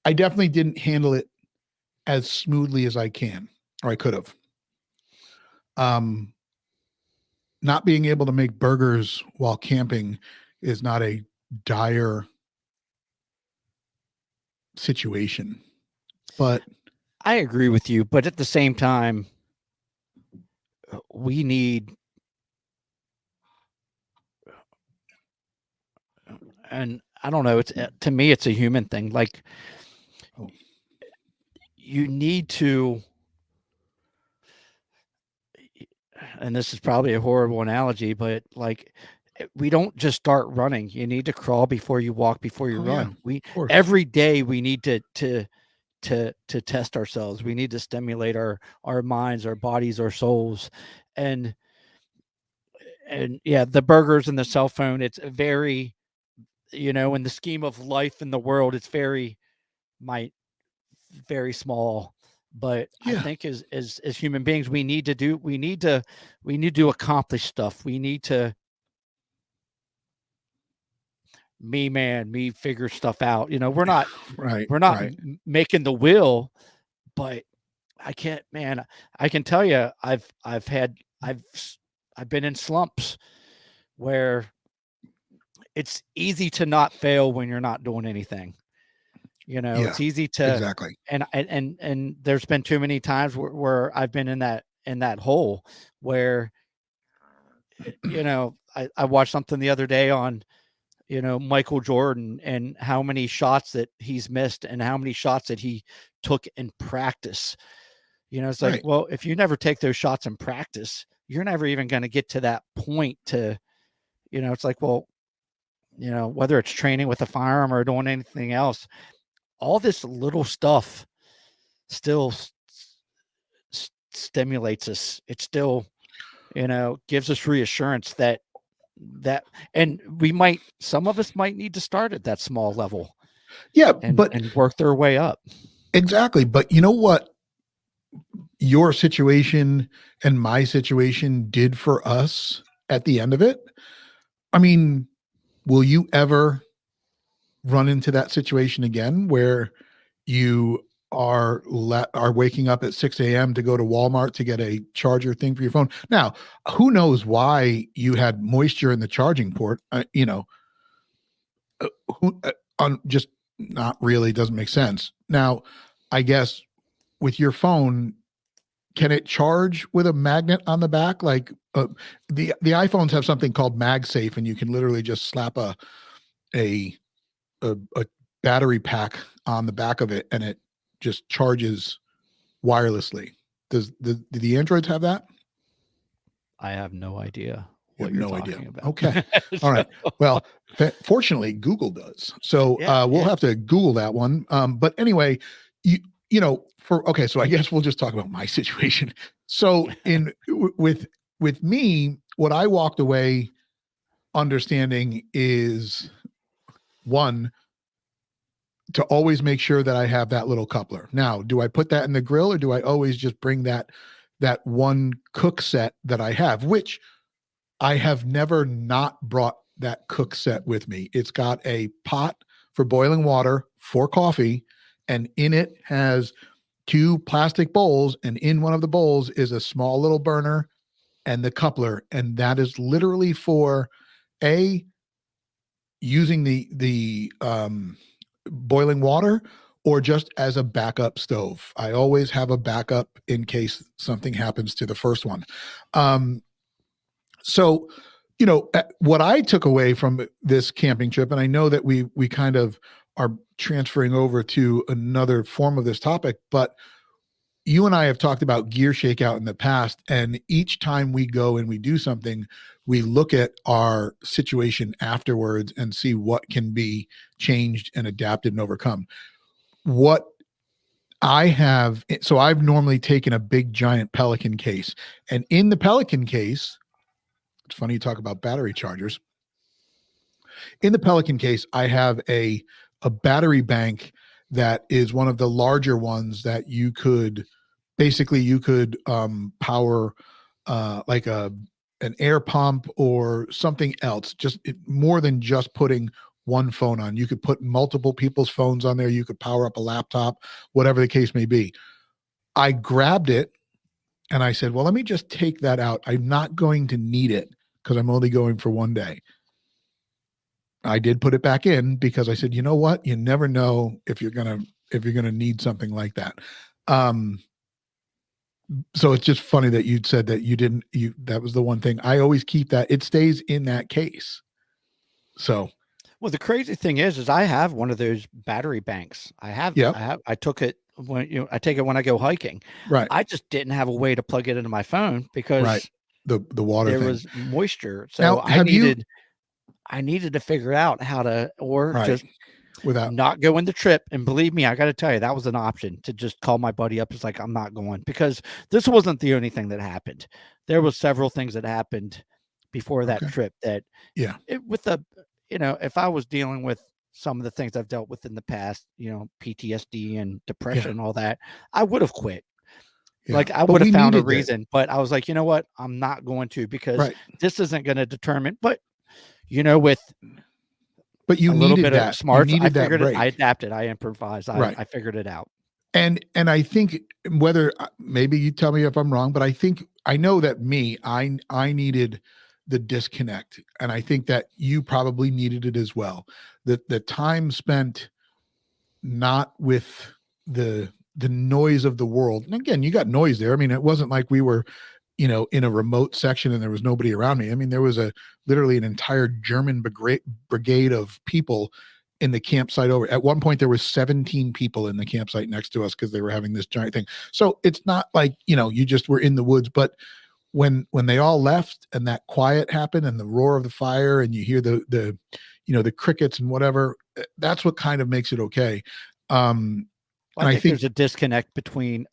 I definitely didn't handle it as smoothly as I can, or I could have. Not being able to make burgers while camping is not a dire situation, but I agree with you, but at the same time, we need, and I don't know, it's to me, it's a human thing. Like, you need to, and this is probably a horrible analogy, but like, we don't just start running. You need to crawl before you walk, before you run. We every day we need to test ourselves. We need to stimulate our minds, our bodies, our souls. And yeah, the burgers and the cell phone, it's very, in the scheme of life in the world, it's very small. But I think as human beings, we need to accomplish stuff. We need to me figure stuff out. We're not making the will, but I can't, man. I can tell you, I've been in slumps where it's easy to not fail when you're not doing anything. It's easy to exactly. And there's been too many times where I've been in that hole where, I watched something the other day on, Michael Jordan and how many shots that he's missed and how many shots that he took in practice. It's like, well, if you never take those shots in practice, you're never even going to get to that point to, it's like, well, whether it's training with a firearm or doing anything else, all this little stuff still stimulates us. It still, gives us reassurance that, and some of us might need to start at that small level. Yeah. And work their way up. Exactly. But you know what your situation and my situation did for us at the end of it? I mean, will you ever run into that situation again where you are waking up at 6 a.m. to go to Walmart to get a charger thing for your phone? Now, who knows why you had moisture in the charging port? Just not really, doesn't make sense. Now, I guess with your phone, can it charge with a magnet on the back? Like the iPhones have something called MagSafe, and you can literally just slap a battery pack on the back of it, and it just charges wirelessly. Do the Androids have that? I have no idea what you're talking about. Okay. All right. Well, fortunately, Google does. So we'll have to Google that one. But anyway, so I guess we'll just talk about my situation. So with me, what I walked away understanding is, one, to always make sure that I have that little coupler. Now, do I put that in the grill, or do I always just bring that one cook set that I have, which I have never not brought that cook set with me. It's got a pot for boiling water for coffee, and in it has 2 plastic bowls, and in one of the bowls is a small little burner and the coupler, and that is literally for using the boiling water, or just as a backup stove. I always have a backup in case something happens to the first one. So, what I took away from this camping trip, and I know that we kind of are transferring over to another form of this topic, but you and I have talked about gear shakeout in the past, and each time we go and we do something, we look at our situation afterwards and see what can be changed and adapted and overcome. What I have, so I've normally taken a big giant Pelican case, and in the Pelican case, it's funny you talk about battery chargers. In the Pelican case, I have a battery bank that is one of the larger ones that you could power like a an air pump or something else, more than just putting one phone on. You could put multiple people's phones on there. You could power up a laptop, whatever the case may be. I grabbed it and I said, well, let me just take that out. I'm not going to need it because I'm only going for one day. I did put it back in because I said, you know what? You never know if you're going to need something like that. So it's just funny that you'd said that that was the one thing. I always keep that. It stays in that case. So, well, the crazy thing is I have one of those battery banks. I took it when, I take it when I go hiking. right. I just didn't have a way to plug it into my phone because right. The water there thing. was moisture. So now, I needed to figure out how to, or just without not go in the trip. And believe me, I got to tell you, that was an option to just call my buddy up. It's like, I'm not going, because this wasn't the only thing that happened. There was several things that happened before that trip that if I was dealing with some of the things I've dealt with in the past, PTSD and depression and all that, I would have quit. Yeah. Like I would have found a reason, but I was like, you know what? I'm not going to, because this isn't going to determine, but but you a little needed bit that. of smarts, I figured it. I adapted. I improvised. I figured it out. And I think, whether maybe you tell me if I'm wrong, but I know that I needed the disconnect, and I think that you probably needed it as well. The time spent not with the noise of the world. And again, you got noise there. I mean, it wasn't like we were, in a remote section and there was nobody around me. I mean, there was literally an entire German brigade of people in the campsite over. At one point, there was 17 people in the campsite next to us because they were having this giant thing. So it's not like, you just were in the woods. But when they all left and that quiet happened and the roar of the fire and you hear the crickets and whatever, that's what kind of makes it okay. And I think there's a disconnect between,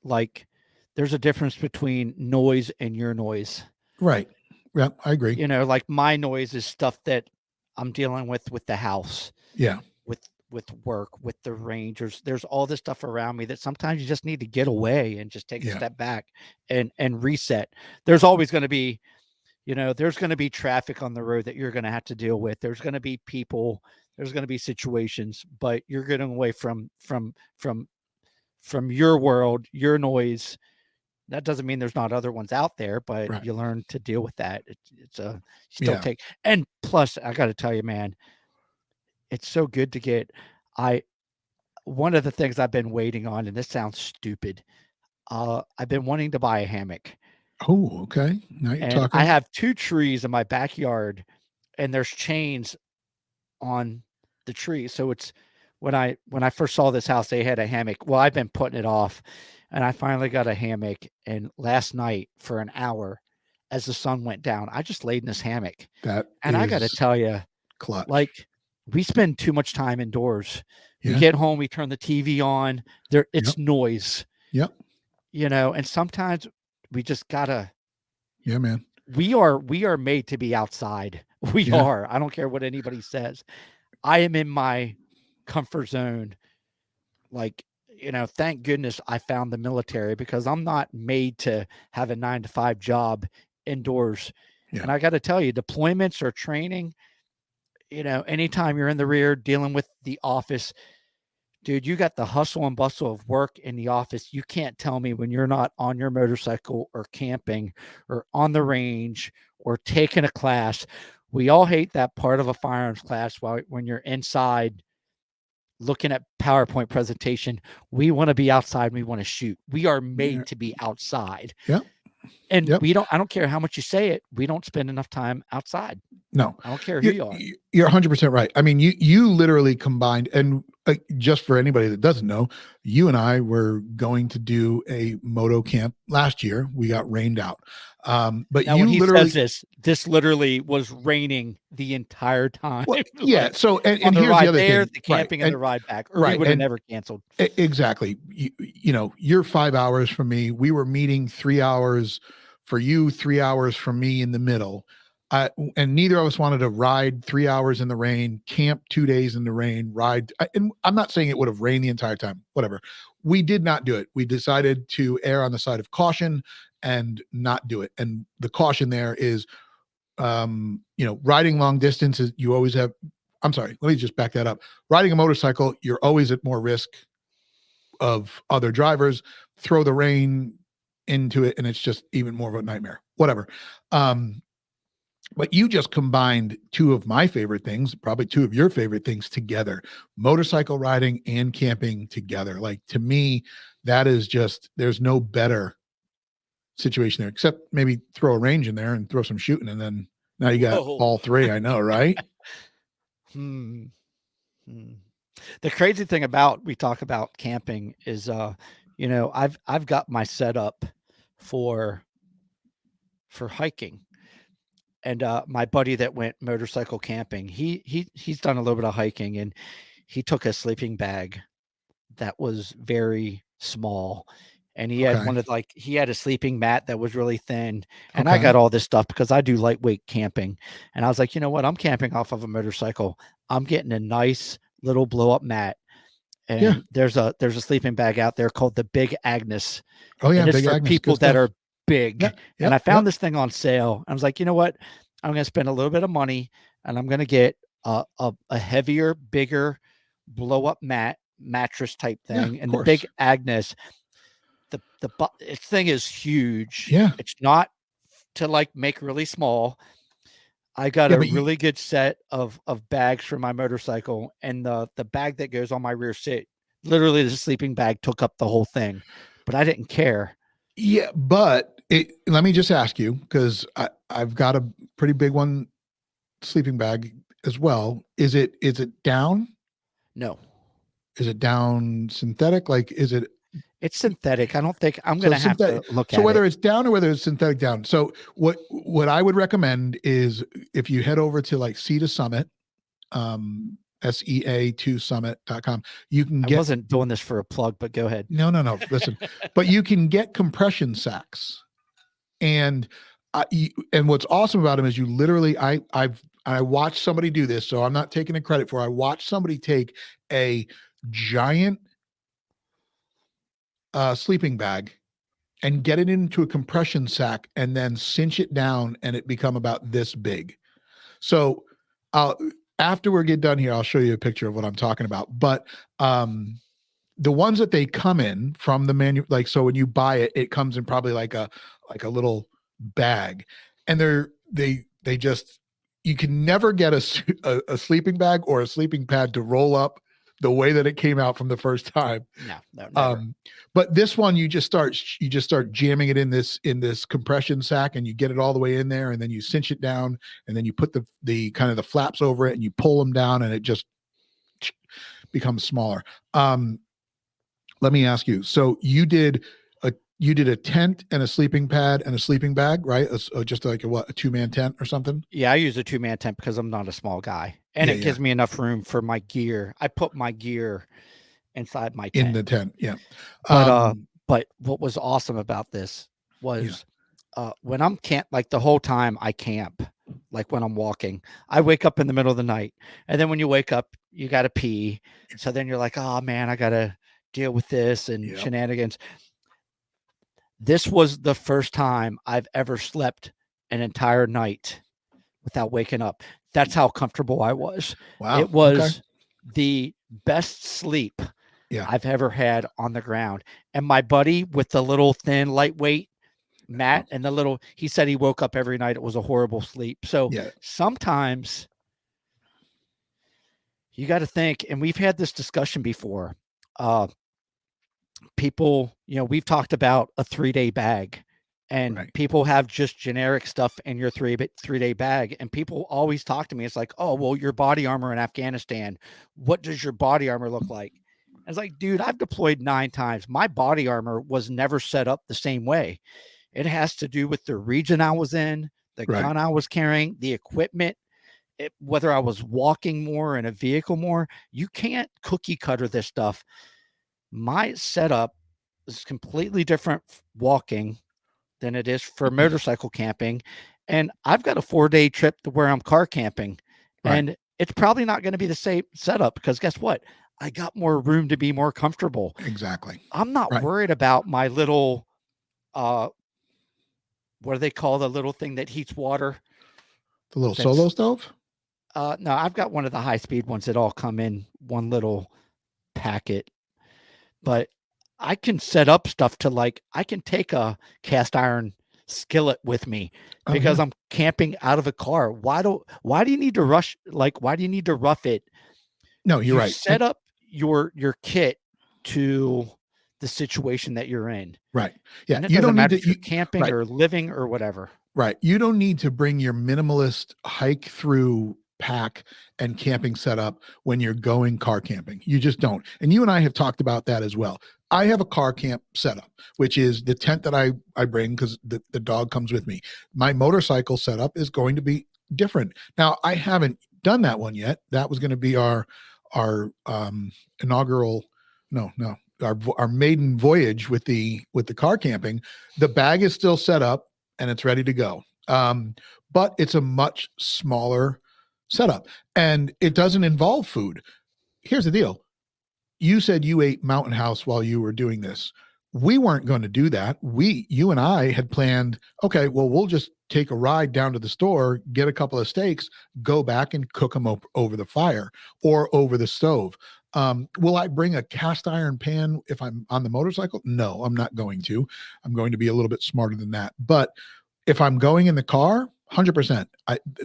there's a difference between noise and your noise. Right. Yeah, I agree. Like my noise is stuff that I'm dealing with the house. Yeah. With work, with the rangers. There's all this stuff around me that sometimes you just need to get away and just take a step back and reset. There's always going to be, there's going to be traffic on the road that you're going to have to deal with. There's going to be people, there's going to be situations, but you're getting away from your world, your noise. That doesn't mean there's not other ones out there, but you learn to deal with that. Take, and plus I got to tell you, man, it's so good to get, one of the things I've been waiting on, and this sounds stupid. I've been wanting to buy a hammock. Oh, okay. Now you're talking. I have 2 trees in my backyard and there's chains on the tree. So it's, when I first saw this house, they had a hammock. Well, I've been putting it off, and I finally got a hammock. And last night for an hour, as the sun went down, I just laid in this hammock. I got to tell you, clutch. Like, we spend too much time indoors. We get home, we turn the TV on. It's noise. Yep. And sometimes we just gotta. Yeah, man. We are made to be outside. We are. I don't care what anybody says. I am in my comfort zone. Thank goodness I found the military, because I'm not made to have a 9-to-5 job indoors. Yeah. And I got to tell you, deployments or training, anytime you're in the rear dealing with the office, dude, you got the hustle and bustle of work in the office. You can't tell me when you're not on your motorcycle or camping or on the range or taking a class. We all hate that part of a firearms class when you're inside looking at PowerPoint presentation. We want to be outside. We want to shoot. We are made to be outside. Yep. And I don't care how much you say it. We don't spend enough time outside. No, I don't care who you are. You're 100% right. I mean, you literally combined, and just for anybody that doesn't know, you and I were going to do a moto camp last year. We got rained out. But now, when he says this literally was raining the entire time. Well, yeah. So, and here's the other there, thing. The camping and the ride back, or we would have never canceled. Exactly. You're 5 hours from me. We were meeting 3 hours for you, 3 hours from me in the middle. And neither of us wanted to ride 3 hours in the rain, camp 2 days in the rain, ride. And I'm not saying it would have rained the entire time, whatever. We did not do it. We decided to err on the side of caution and not do it. And the caution there is riding long distances, you always have, I'm sorry, let me just back that up. Riding a motorcycle, you're always at more risk of other drivers. Throw the rain into it and it's just even more of a nightmare. Whatever. But you just combined two of my favorite things, probably two of your favorite things together: motorcycle riding and camping together. Like, to me, that is just, there's no better situation there, except maybe throw a range in there and throw some shooting. And then now you got Whoa. all three. I know, right? Hmm. Hmm. The crazy thing about, we talk about camping is, I've got my setup for hiking. And my buddy that went motorcycle camping, he's done a little bit of hiking, and he took a sleeping bag that was very small, and he had Okay. he had a sleeping mat that was really thin. And I Okay. got all this stuff because I do lightweight camping. And I was like, you know what? I'm camping off of a motorcycle. I'm getting a nice little blow up mat. Yeah. And there's a sleeping bag out there called the Big Agnes, Oh yeah. and it's Big for Agnes. Good people that stuff. are big. Yep. And I Yep. found Yep. this thing on sale. I was like, you know what? I'm going to spend a little bit of money, and I'm going to get a heavier, bigger blow up mattress type Yeah. thing. Of And the course. Big Agnes, its thing is huge. Yeah. It's not to like make really small. I got Yeah. a But really good set of bags for my motorcycle, and the bag that goes on my rear seat, literally the sleeping bag took up the whole thing, but I didn't care. yeah, but let me just ask you, because I've got a pretty big one, sleeping bag as well. Is it down? No, Is it down synthetic? Like, is it it's synthetic. I don't think I'm going so to have to synthetic? look So at whether it. it's down or whether it's synthetic down. So what I would recommend is, if you head over to like Sea to Summit, SEA2summit.com, you can I get, wasn't doing this for a plug, but go ahead. no, listen, but you can get compression sacks. And and what's awesome about them is, you literally, I watched somebody do this, so I'm not taking the credit for it. I watched somebody take a giant sleeping bag and get it into a compression sack and then cinch it down, and it become about this big. So I'll, after we get done here, I'll show you a picture of what I'm talking about. But the ones that they come in from the menu, like, so when you buy it, it comes in probably like a little bag, and they just, you can never get a sleeping bag or a sleeping pad to roll up the way that it came out from the first time. No, never. But this one, you just start jamming it in this compression sack, and you get it all the way in there, and then you cinch it down, and then you put the kind of the flaps over it, and you pull them down, and it just becomes smaller. Let me ask you. So you did a tent and a sleeping pad and a sleeping bag, right? Just like a 2-man tent or something? Yeah, I use a 2-man tent because I'm not a small guy, and Yeah, it gives me enough room for my gear. I put my gear inside my in tent. the tent. Yeah. But what was awesome about this was, Yeah. when I'm like the whole time I camp, like when I'm walking, I wake up in the middle of the night, and then when you wake up, you got to pee. So then you're like, oh man, I got to deal with this and Yep. shenanigans. This was the first time I've ever slept an entire night without waking up. That's how comfortable I was. Wow. It was Okay. the best sleep Yeah. I've ever had on the ground. And my buddy with the little thin, lightweight mat and he said he woke up every night. It was a horrible sleep. So Yeah. sometimes you got to think, and we've had this discussion before. People, we've talked about a 3-day bag, and Right. people have just generic stuff in your 3-day bag. And people always talk to me. It's like, oh, well, your body armor in Afghanistan, what does your body armor look like? I was like, dude, I've deployed 9 times. My body armor was never set up the same way. It has to do with the region I was in, the Right. gun I was carrying, the equipment, whether I was walking more in a vehicle more. You can't cookie cutter this stuff. My setup is completely different walking than it is for motorcycle camping. And I've got a 4-day trip to where I'm car camping, Right. and it's probably not going to be the same setup, because guess what? I got more room to be more comfortable. Exactly. I'm not Right. worried about my little, what do they call the little thing that heats water? The little solo That's stove? no, I've got one of the high speed ones that all come in one little packet, but I can set up stuff to like I can take a cast iron skillet with me Oh because yeah. I'm camping out of a car. Why do you need to rush like why do you need to rough it? No, you're You right. set up your kit to the situation that you're in. Right. Yeah. And it You doesn't don't need matter to if you're you camping right. or living or whatever. Right. You don't need to bring your minimalist hike through pack and camping setup when you're going car camping. You just don't. And you and I have talked about that as well. I have a car camp setup, which is the tent that I bring because the dog comes with me. My motorcycle setup is going to be different. Now, I haven't done that one yet. That was going to be our inaugural, no, our maiden voyage with the car camping. The bag is still set up and it's ready to go. But it's a much smaller setup and it doesn't involve food. Here's the deal. You said you ate Mountain House while you were doing this. We weren't going to do that. You and I had planned, okay, well, we'll just take a ride down to the store, get a couple of steaks, go back and cook them over the fire or over the stove. Will I bring a cast iron pan if I'm on the motorcycle? No, I'm not going to. I'm going to be a little bit smarter than that. But if I'm going in the car, 100%.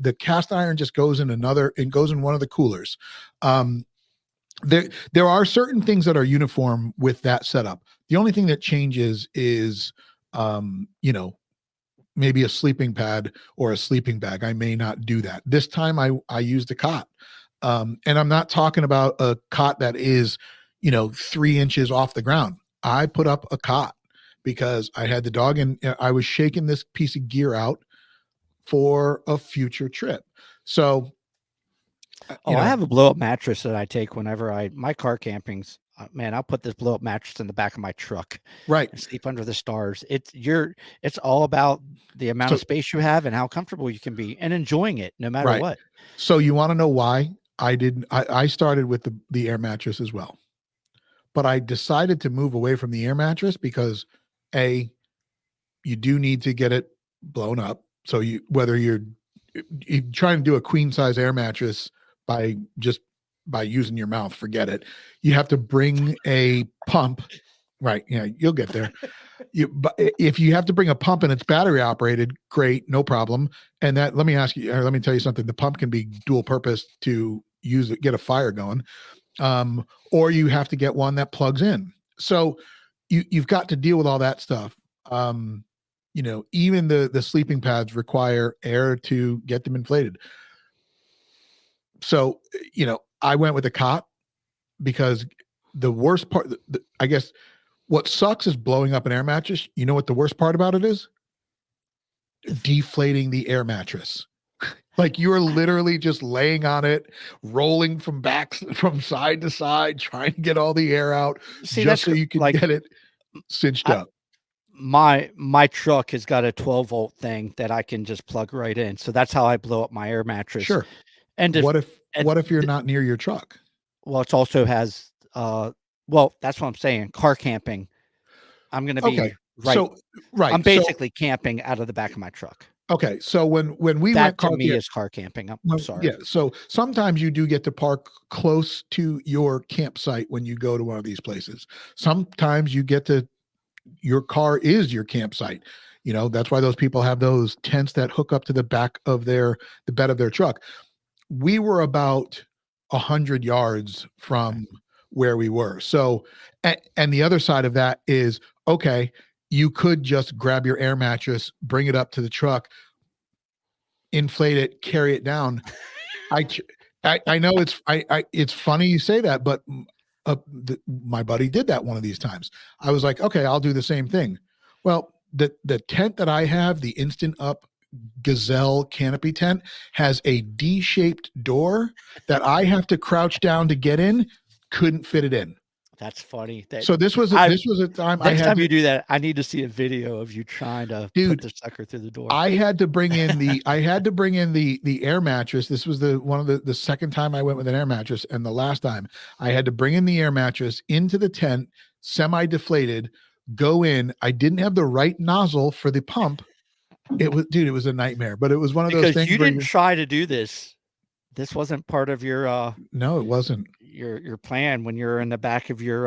The cast iron just goes in it goes in one of the coolers. Um, there are certain things that are uniform with that setup. The only thing that changes is, you know, maybe a sleeping pad or a sleeping bag. I may not do that. This time I used a cot. And I'm not talking about a cot that is, 3 inches off the ground. I put up a cot because I had the dog and I was shaking this piece of gear out for a future trip. So, Oh, I have a blow up mattress that I take whenever my car camping's man, I'll put this blow up mattress in the back of my truck right. and sleep under the stars. It's all about the amount So, of space you have and how comfortable you can be and enjoying it no matter right. what. So you want to know why I started with the air mattress as well, but I decided to move away from the air mattress because you do need to get it blown up. So whether you're trying to do a queen size air mattress by just by using your mouth, forget it. You have to bring a pump. Right. Yeah, you'll get there. But if you have to bring a pump and it's battery operated, great, no problem. And let me ask you, or let me tell you something. The pump can be dual purpose to use it, get a fire going. Or you have to get one that plugs in. So you've got to deal with all that stuff. Even the sleeping pads require air to get them inflated. So, I went with a cot because the worst part, I guess, what sucks is blowing up an air mattress. You know what the worst part about it is? Deflating the air mattress. Like you are literally just laying on it, rolling from side to side, trying to get all the air out, See, just that's so you can like get it cinched I, up. my truck has got a 12-volt thing that I can just plug right in. So that's how I blow up my air mattress. Sure. And What if you're not near your truck? well, it also has well, that's what I'm saying. Car camping. I'm going to Okay. be right. Right. I'm basically camping out of the back of my truck. Okay. So when we That went to me is car camping. I'm sorry. yeah. So sometimes you do get to park close to your campsite when you go to one of these places. Sometimes your car is your campsite. That's why those people have those tents that hook up to the back of the bed of their truck. We were about 100 yards from where we were. So, and the other side of that is, okay, you could just grab your air mattress, bring it up to the truck, inflate it, carry it down. I, I know it's funny you say that, but my buddy did that one of these times. I was like, okay, I'll do the same thing. Well, the tent that I have, the Instant Up Gazelle canopy tent, has a D-shaped door that I have to crouch down to get in. Couldn't fit it in. That's funny. So this was a time I next had time to, you do that, I need to see a video of you trying to put the sucker through the door. I had to bring in the air mattress. This was the second time I went with an air mattress, and the last time I had to bring in the air mattress into the tent, semi-deflated, go in. I didn't have the right nozzle for the pump. It was, dude, it was a nightmare, but it was one of those Because things you where didn't try to do this. This wasn't part of your no, it wasn't. your plan when you're in the back of your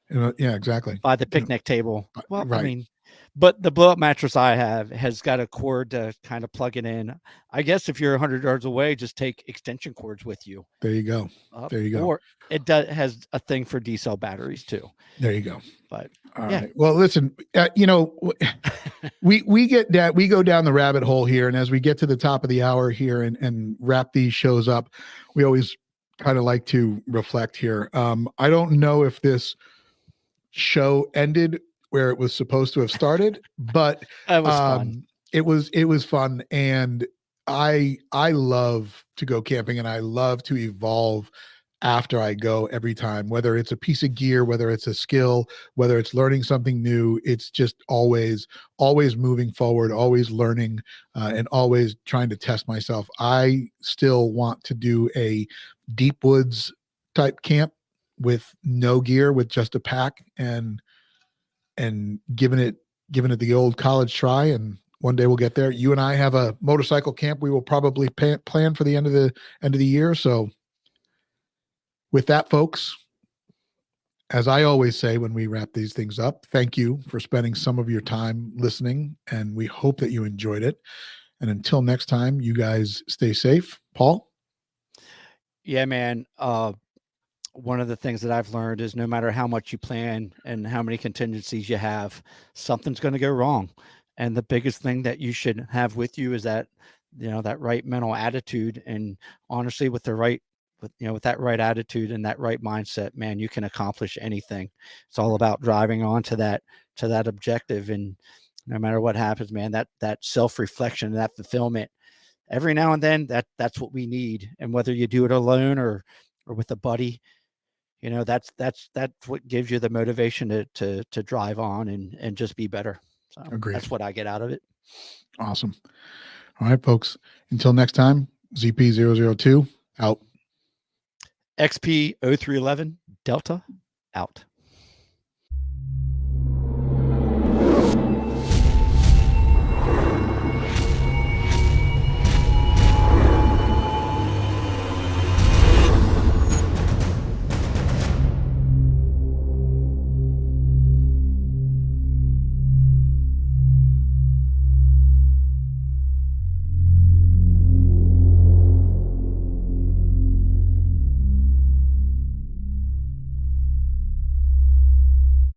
Yeah, exactly. by the picnic table. Well, I Right. mean, but the blow up mattress I have has got a cord to kind of plug it in. I guess if you're 100 yards away, just take extension cords with you. There you go. There you go. Or it has a thing for D cell batteries too. There you go. But all yeah. right. Well, listen, you know, we get that we go down the rabbit hole here, and as we get to the top of the hour here and wrap these shows up, we always kind of like to reflect here. I don't know if this show ended where it was supposed to have started, but It was fun. It was fun, and I love to go camping, and I love to evolve after I go every time, whether it's a piece of gear, whether it's a skill, whether it's learning something new. It's just always moving forward, always learning, and always trying to test myself. I still want to do a deep woods type camp with no gear, with just a pack, and giving it the old college try. And one day we'll get there. You and I have a motorcycle camp we will probably plan for the end of the year. So with that, folks, as I always say when we wrap these things up, thank you for spending some of your time listening, and we hope that you enjoyed it. And until next time, you guys stay safe. Paul? Yeah, man. One of the things that I've learned is no matter how much you plan and how many contingencies you have, something's going to go wrong. And the biggest thing that you should have with you is that, that right mental attitude. And honestly, with that right attitude and that right mindset, man, you can accomplish anything. It's all about driving on to that objective. And no matter what happens, man, that self-reflection, that fulfillment, every now and then, that's what we need. And whether you do it alone or with a buddy, that's what gives you the motivation to drive on and just be better. So Agreed. That's what I get out of it. Awesome. All right, folks. Until next time, ZP002 out. XP 0311 Delta out.